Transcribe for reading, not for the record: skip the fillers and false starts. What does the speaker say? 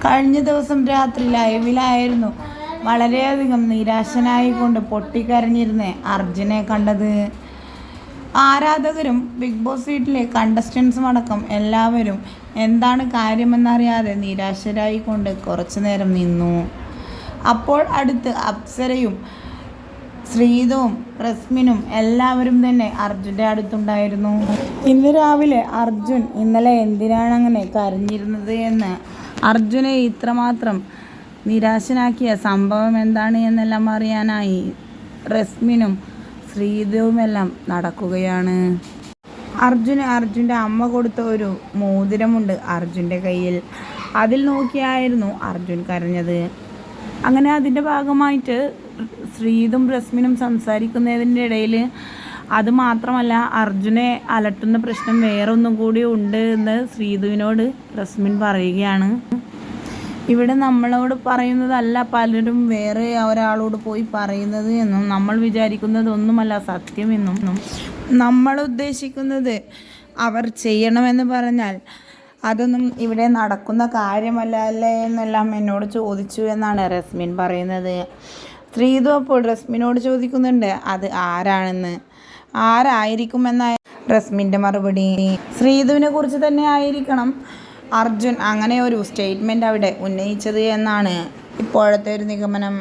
കഴിഞ്ഞ ദിവസം രാത്രി ലൈവിലായിരുന്നു വളരെയധികം നിരാശനായിക്കൊണ്ട് പൊട്ടിക്കരഞ്ഞിരുന്ന അർജുനെ കണ്ടത്. ആരാധകരും ബിഗ് ബോസ് വീട്ടിലെ കണ്ടസ്റ്റൻസും അടക്കം എല്ലാവരും എന്താണ് കാര്യമെന്നറിയാതെ നിരാശരായിക്കൊണ്ട് കുറച്ചു നേരം നിന്നു. അപ്പോൾ അടുത്ത് അപ്സരയും ശ്രീതുവും റസ്മിനും എല്ലാവരും തന്നെ അർജുൻ്റെ അടുത്തുണ്ടായിരുന്നു. ഇന്ന് രാവിലെ അർജുൻ ഇന്നലെ എന്തിനാണ് അങ്ങനെ കരഞ്ഞിരുന്നത് എന്ന്, അർജുനെ ഇത്രമാത്രം നിരാശനാക്കിയ സംഭവം എന്താണ് എന്നെല്ലാം അറിയാനായി റസ്മിനും ശ്രീതുവുമെല്ലാം നടക്കുകയാണ്. അർജുൻ്റെ അമ്മ കൊടുത്ത ഒരു മോതിരമുണ്ട് അർജുൻ്റെ കയ്യിൽ. അതിൽ നോക്കിയായിരുന്നു അർജുൻ കരഞ്ഞത്. അങ്ങനെ അതിൻ്റെ ഭാഗമായിട്ട് ശ്രീതും റസ്മിനും സംസാരിക്കുന്നതിൻ്റെ ഇടയിൽ അത് മാത്രമല്ല, അർജുനെ അലട്ടുന്ന പ്രശ്നം വേറൊന്നും കൂടി ഉണ്ട് എന്ന് ശ്രീതുവിനോട് റസ്മിൻ പറയുകയാണ്. ഇവിടെ നമ്മളോട് പറയുന്നതല്ല പലരും വേറെ ഒരാളോട് പോയി പറയുന്നത് എന്നും നമ്മൾ വിചാരിക്കുന്നതൊന്നുമല്ല സത്യമെന്നും, നമ്മൾ ഉദ്ദേശിക്കുന്നത് അവർ ചെയ്യണമെന്ന് പറഞ്ഞാൽ അതൊന്നും ഇവിടെ നടക്കുന്ന കാര്യമല്ല അല്ലേ എന്നെല്ലാം എന്നോട് ചോദിച്ചു എന്നാണ് റസ്മിൻ പറയുന്നത്. ശ്രീതു അപ്പോൾ റസ്മിനോട് ചോദിക്കുന്നുണ്ട് അത് ആരാണെന്ന്. ആരായിരിക്കുമെന്നായ റസ്മിൻ്റെ മറുപടി. ശ്രീതുവിനെ കുറിച്ച് തന്നെ ആയിരിക്കണം അർജുൻ അങ്ങനെ ഒരു സ്റ്റേറ്റ്മെൻറ്റ് അവിടെ ഉന്നയിച്ചത് എന്നാണ് ഇപ്പോഴത്തെ ഒരു നിഗമനം.